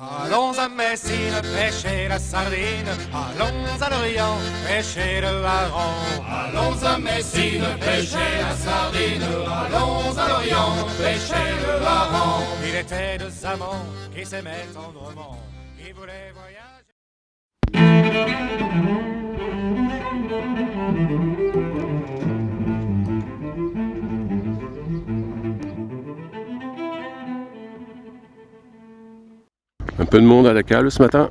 Allons à Messine pêcher la sardine, allons à Lorient pêcher le hareng. Allons à Messine pêcher la sardine, allons à Lorient pêcher le hareng. Il était deux amants qui s'aimaient tendrement, qui voulaient voyager. Un peu de monde à la cale ce matin.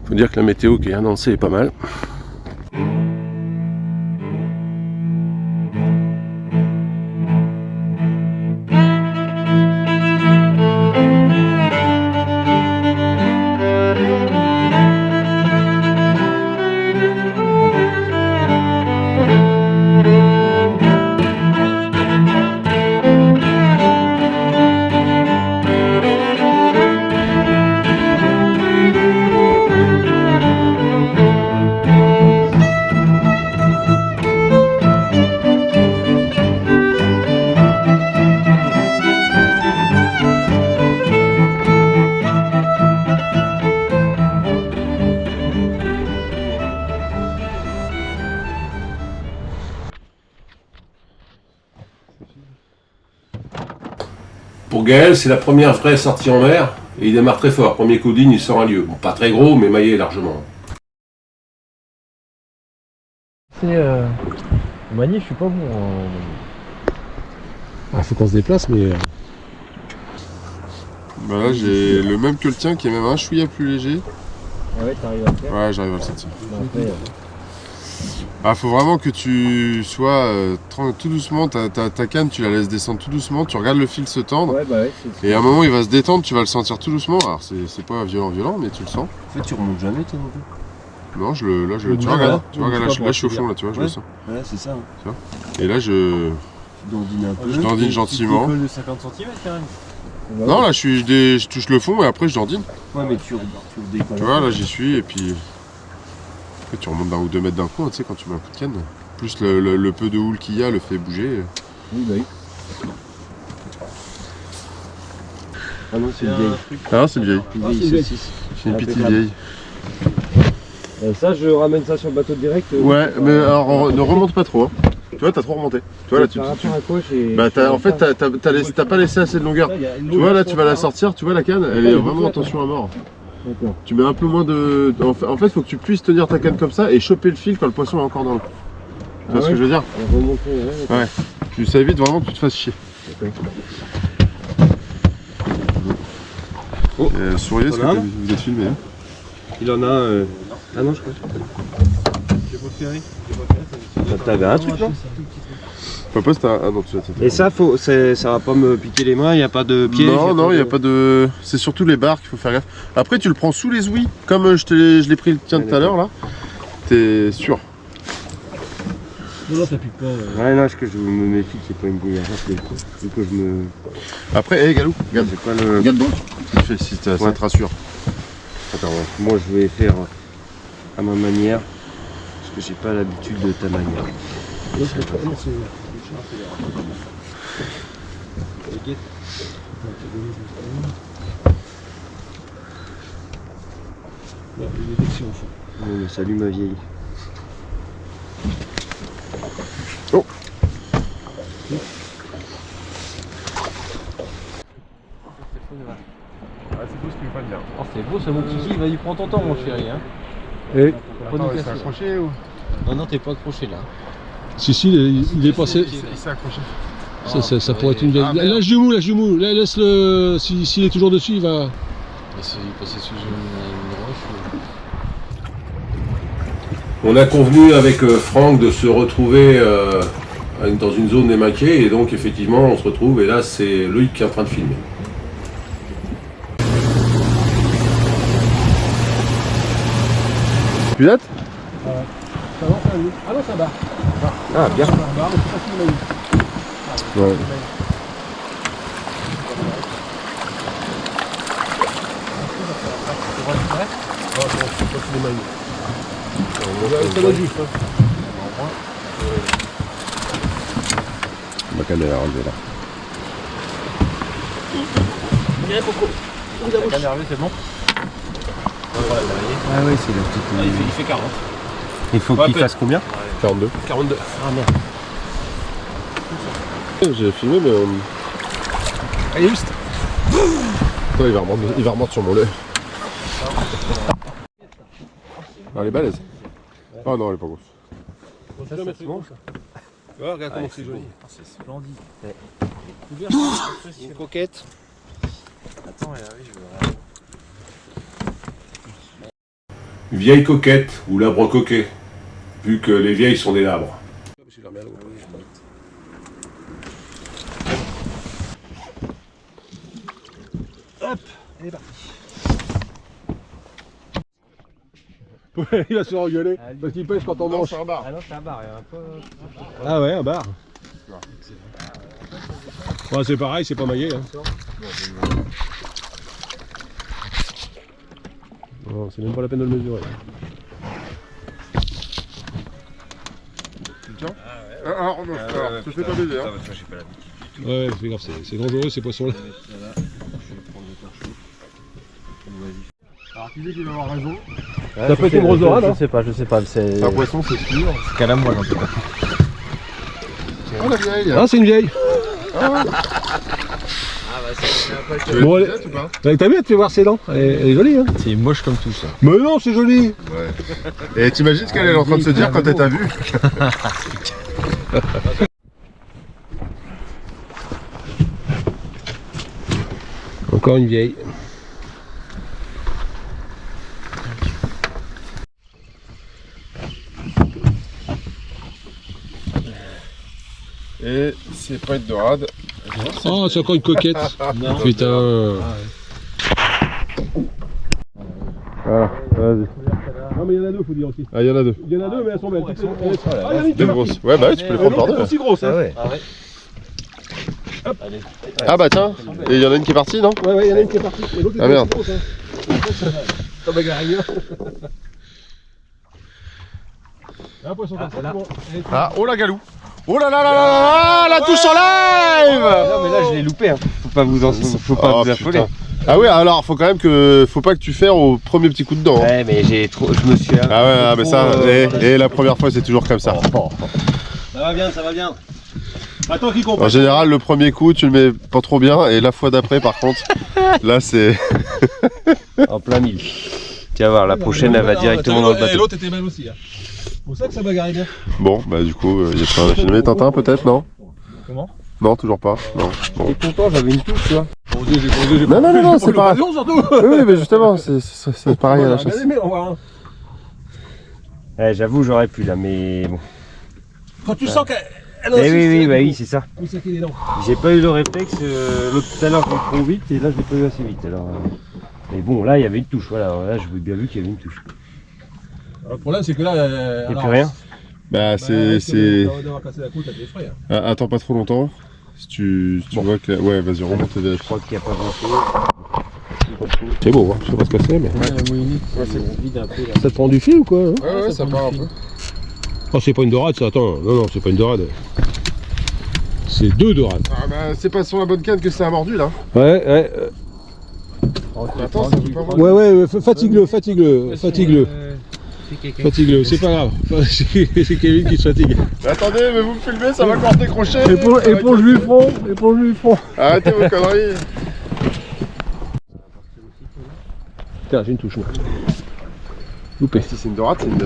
Faut dire que la météo qui est annoncée est pas mal. Pour Gaël, c'est la première vraie sortie en mer et il démarre très fort. Premier coup de ligne, il sort un lieu. Bon, pas très gros, mais maillé largement. C'est Mani, je suis pas bon. Il faut qu'on se déplace, mais. Bah là j'ai le même que le tien qui est même un chouïa plus léger. Ah ouais, t'arrives à le faire. Ouais, j'arrive à le sentir. Après, Bah faut vraiment que tu sois tout doucement, ta canne tu la laisses descendre tout doucement, tu regardes le fil se tendre. ouais, bah ouais, Et à un moment il va se détendre, tu vas le sentir tout doucement. Alors c'est pas violent mais tu le sens. En fait, tu remontes jamais, toi non plus. Non, tu bouges regardes, pas, tu vois, regarde, là je suis au fond là, tu vois, je le Ouais. sens. Ouais, c'est ça. Hein. Et là je Tu dandines un peu. Je dandine gentiment. Tu décolles de 50 cm quand même. non là je touche le fond et après je dandine. Ouais, mais tu décolles. Tu vois là j'y suis et puis après tu remontes d'un ou 2 mètres d'un coup, tu sais quand tu mets un coup de canne. Plus le peu de houle qu'il y a le fait bouger. Oui, bah oui. Ah non, c'est une vieille. Ah c'est une vieille. Une vieille saucisse. C'est une petite vieille. Ça, je ramène ça sur le bateau direct. Ouais, mais alors ne remonte pas trop. Hein. Tu vois, t'as trop remonté. Tu vois là, tu. Par rapport à quoi j'ai. Bah en fait, t'as pas laissé assez de longueur. Tu vois là, tu vas la sortir. Tu vois la canne, elle est vraiment en tension à mort. D'accord. Tu mets un peu moins de. En fait, il faut que tu puisses tenir ta canne comme ça et choper le fil quand le poisson est encore dans l'eau. Tu vois ce que je veux dire? Remonter, ouais. Ouais. Ça évite vraiment que tu te fasses chier. Oh, souriez, est-ce que vous êtes filmé? Hein. Il en a. Ah non, je crois. T'avais un truc, non? Papa, c'est un. Ah non, tu l'as. Et ça, ça va pas me piquer les mains, il n'y a pas de pied? Non, il n'y a pas de. C'est surtout les barres qu'il faut faire gaffe. Après, tu le prends sous les ouïes, comme je l'ai pris le tien tout à l'heure là. T'es sûr? Non, ça pique pas. Ouais, non, je me méfie qu'il n'y ait pas une bouillie à que je me. Après, hé Galou, regarde. C'est quoi le. Regarde donc. Tu fais si ça te rassure. Attends, ouais. Moi je vais faire à ma manière, parce que j'ai pas l'habitude de ta manière. Salut ma vieille. Oh. C'est beau ce qu'il veut pas dire. Oh, c'est beau, c'est mon kiki, vas-y, prends ton temps, mon chéri. Hein. Et Attends, il s'est accroché ou? Non, t'es pas accroché là. Si, il est passé. Il s'est accroché. Ça pourrait être une vieille. Lâche du mou, laisse-le. S'il est toujours dessus, il va. Il est passé sous une roche. On a convenu avec Franck de se retrouver dans une zone démarquée et donc effectivement on se retrouve et là c'est Loïc qui est en train de filmer. Tu dates? Ah non, ça va. Ah, bien. Ouais. Ma caméra enlevée là. Viens, Coco. La canne nerveux, c'est bon. Ah ouais, c'est la petite. Il fait 40. Il faut qu'il fasse combien? 42. 42. Ah merde. J'ai filmé, mais. Allez, juste. Attends, il va remonter sur mon lait. Non, elle est balèze. Ah non, elle est pas grosse. C'est bon. Ouais, regarde comment c'est joli. C'est splendide. Une coquette. Attends, oui, je veux. Vieille coquette ou labre coquet, vu que les vieilles sont des labres. Hop, elle est partie. Ouais, il va se faire engueuler parce qu'il pêche quand on mange. C'est un bar. Ah non, c'est un bar, il y a un peu. Ah ouais, un bar. Ouais, c'est pareil, c'est pas maillé. Hein. Non, c'est même pas la peine de le mesurer. Alors, non, je te fais pas baiser. Hein. Ouais, c'est grave, c'est dangereux ces poissons-là. Alors, qui dit qu'il va avoir raison? Ça peut être une rosorade, hein. Je sais pas, c'est. Un poisson, c'est sûr. C'est qu'à la moelle en tout cas. Oh, la vieille. Ah, c'est une vieille. Bon, allez. Ou pas? T'as vu, tu fais voir ses dents. Elle est jolie, hein. C'est moche comme tout ça. Mais non, c'est joli. Ouais. Et t'imagines ce qu'elle est en train de se dire quand elle t'a vu? Encore une vieille. Et c'est pas une dorade. Oh, c'est encore une coquette. Putain. Voilà, vas-y. Non, mais il y en a deux, faut dire aussi. Ah, il y en a deux. Il y en a deux, mais elles sont belles. Ah, il y en a une qui Deux est grosses. partie. Ouais, bah oui, tu peux les prendre par Elle deux. est aussi grosse, hein. ouais. Ah, bah tiens. Et il y en a une qui est partie, non? Ouais, il y en a une qui est partie. Et l'autre, Ah, merde. grosse, hein. Ça bagarre rien. Un poisson comme ça. Bon, allez, Ah, oh la galou. Oh là là là là là, la touche en live. Non, mais là, je l'ai loupé. Hein. Faut pas vous Oh, vous affoler. putain. Ah ouais, alors faut quand même que faut pas que tu ferres au premier petit coup de dent. Hein. Ouais, mais je me suis. Ah ouais, ah, mais ça, et la première fois c'est toujours comme ça. Ça va bien, ça va bien. Attends qu'il comprenne. En général, le premier coup tu le mets pas trop bien, et la fois d'après par contre, là c'est. En plein mille. Tu vas voir, la prochaine, elle va directement dans le bateau. L'autre était belle aussi. Hein. C'est pour ça que ça bagarrait bien. Bon, bah du coup, il y a pas à filmer Tintin peut-être, non? Comment? Non, toujours pas. Non. Bon. J'étais content, j'avais une touche, tu vois. Non, c'est pas. Surtout. Oui, mais justement, c'est pareil à la chasse. Bien aimé, on va voir, hein. Ouais, j'avoue, j'aurais pu là, mais bon. Quand tu sens qu'elle Eh oui, oui, c'est ça. C'est ça qui est dents. J'ai pas eu le réflexe. L'autre tout à l'heure, je l'ai trop vite, et là, je l'ai pas eu assez vite. Alors, mais bon, là, il y avait une touche. Voilà, là, je vous ai bien vu qu'il y avait une touche. Le problème, c'est que là. Il n'y a plus rien. Bah, c'est. D'avoir cassé la côte à tes frais. Ah, attends pas trop longtemps. Si tu vois que. Ouais, vas-y, remonte et Je vérifie. crois qu'il n'y a pas grand-chose. C'est beau, hein. Je sais pas ce que c'est, mais. Ouais, c'est vide un peu là. Ça te prend du fil ou quoi hein? Ouais, ça part un peu. Oh, c'est pas une dorade, ça. Attends, non, c'est pas une dorade. C'est deux dorades. Ah, bah, c'est pas sur la bonne canne que ça a mordu là. Ouais. Attends, ça peut pas mordu. Ouais, fatigue-le. Fatigue-le, c'est pas grave. C'est Kevin qui se fatigue. Mais attendez, mais vous me filmez, ça va encore décrocher. Éponge-lui le front. Arrêtez vos conneries. Tiens, j'ai une touche. Moi. Loupé. Si c'est une dorade, c'est une.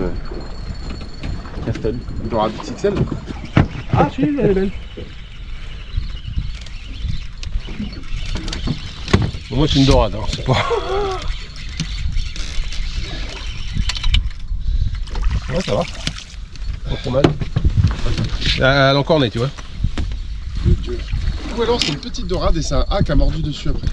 Castel. Une dorade XXL. Ah, si, elle est belle. Bon, moi, c'est une dorade, hein. C'est pas. Ouais, ça va. Pas trop mal. Elle a encore nez, tu vois. Ou alors c'est une petite dorade et c'est un A qui a mordu dessus après.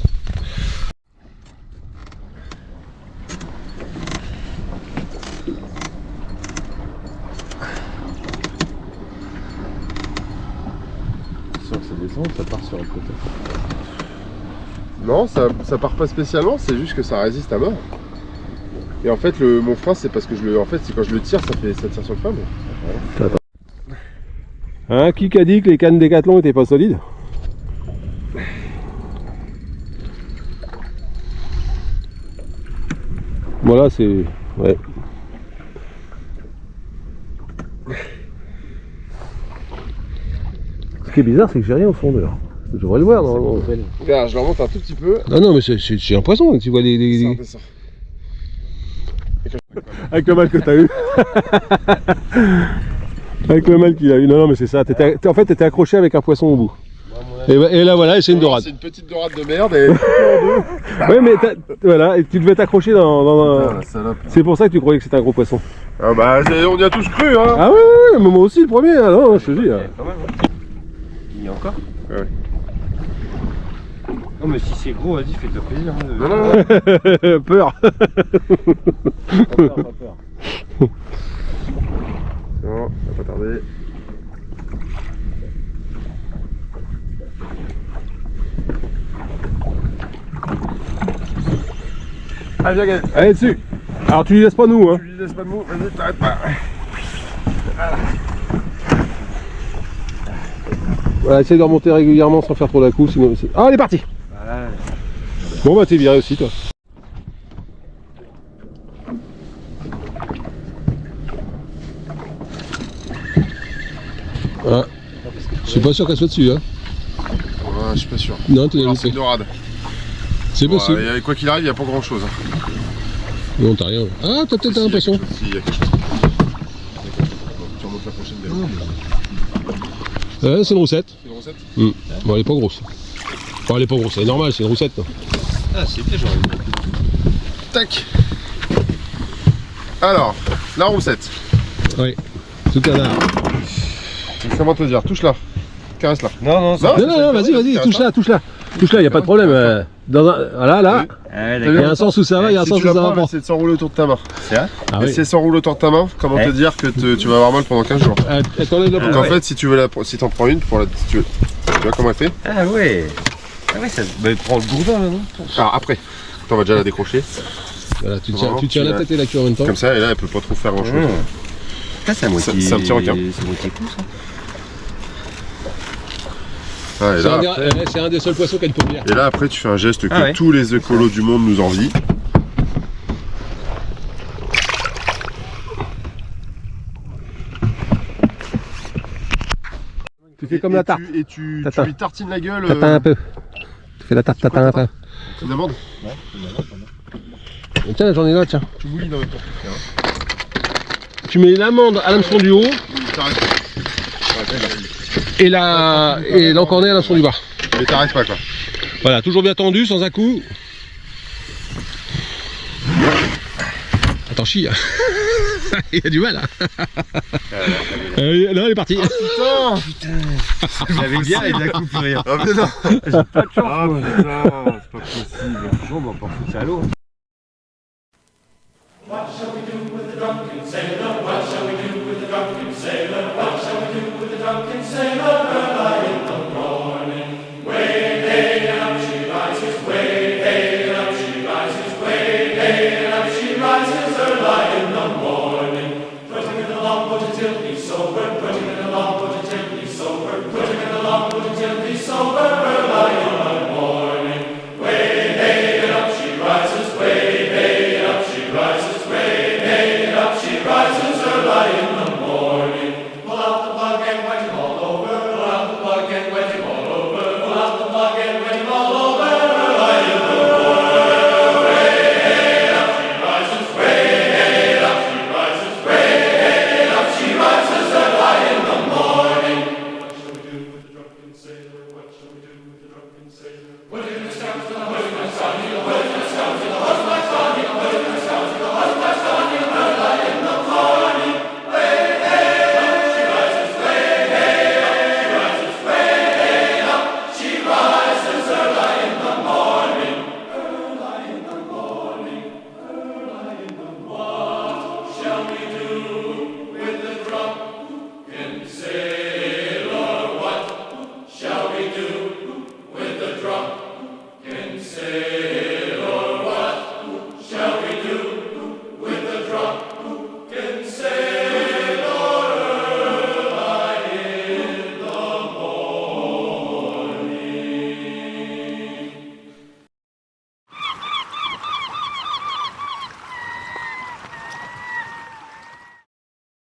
Ça descend, ça part sur le côté. Non, ça part pas spécialement, c'est juste que ça résiste à mort. Et en fait, mon frein, c'est parce que c'est quand je le tire, ça tire sur le frein. Mais... Hein, qui a dit que les cannes Décathlon étaient pas solides? Voilà, c'est... Ouais. Ce qui est bizarre, c'est que j'ai rien au fond de là. Je devrais le voir normalement. Regarde, je leur monte un tout petit peu. Ah non, mais c'est un poisson, tu vois les... Descends. Avec le mal que t'as eu. Avec le mal qu'il a eu. Non, non, mais c'est ça. En fait, t'étais accroché avec un poisson au bout. Et là, voilà, et c'est une dorade. C'est une petite dorade de merde et en deux. Ouais, mais voilà, et tu devais t'accrocher dans un... Ah, la salope. C'est pour ça que tu croyais que c'était un gros poisson. Ah bah, on y a tous cru, hein. Ah ouais, mais moi aussi le premier, hein, non, je te dis. Pas mal, hein. Il y a encore? Ouais. Non mais si c'est gros, vas-y, fais-toi plaisir. Hein, Non, non, non. Peur. Pas peur, pas peur. Non, ça va pas tarder. Allez, viens, Gaël. Allez dessus. Alors tu lui laisses pas nous, hein. Tu lui laisses pas de mots, vas-y, t'arrêtes pas. Voilà, essaye de remonter régulièrement sans faire trop d'un coup, sinon... Ah, elle est partie. Voilà. Bon bah t'es viré aussi, toi. Ah. Je suis pas sûr qu'elle soit dessus, hein. Ouais, je suis pas sûr. Non, tu l'as Non, c'est loupé. une dorade. C'est possible. Ouais, quoi qu'il arrive, il n'y a pas grand chose. Non, t'as rien. Ah, t'as peut-être un poisson. Si, il y a quelque chose. Tu remontes la prochaine belle. Ouais, c'est une roussette. C'est une recette. Bon, elle est pas grosse. Enfin, elle est pas grosse, c'est normal, c'est une roussette. Non. Ah, c'est bien, j'aurais eu. Tac. Alors, la roussette. Oui, tout à l'heure. Comment te dire, touche là. Caresse là. Non, non, ça. Non, vas-y, touche-la, touche-la. Touche-là, y a pas de problème. Voilà, là. Ah, Il y a un sens où ça va, il y a un Si sens tu où la ça va prends, pas. c'est de s'enrouler autour de ta main. c'est vrai? Ah Et oui. si elle s'enroule autour de ta main, comment te dire que tu vas avoir mal pendant 15 jours. T'enlèves la Donc en fait, si tu veux si t'en prends une, pour si tu vois comment elle fait. Ah ouais. Ah ouais, ça. Bah, prends le gourdin là, non? Alors après, on va déjà la décrocher. Voilà, tu Vraiment, tiens la tête et la queue en même temps. Comme ça, et là, elle peut pas trop faire grand chose. Ça, c'est à moitié. C'est un petit requin. C'est à moitié coup, ça. Ah, et, là, après, C'est un des seuls poissons qui a une paupière. et là, après, tu fais un geste que Ah ouais. tous les écolos du monde nous envient. Tu fais comme la tarte. Et tu Tatin. lui tartines la gueule. Tatin un peu. Tu fais la tarte, tatin un peu. Une amande. Tiens, j'en ai là, tiens. Tu bouillis dans le temps. Tu mets l'amande à l'hameçon du haut et l'encornet à l'hameçon du bas. Mais t'arrêtes pas quoi. Voilà, toujours bien tendu, sans un coup. Attends, chie. Il a du mal. Hein. Non, elle est partie. J'avais bien et de la coupe rire. Ah mais non. Pas de chance. Ah putain, c'est pas possible. Bon, bah, on va foutre ça à l'eau. What shall we do with the drunken sailor? What shall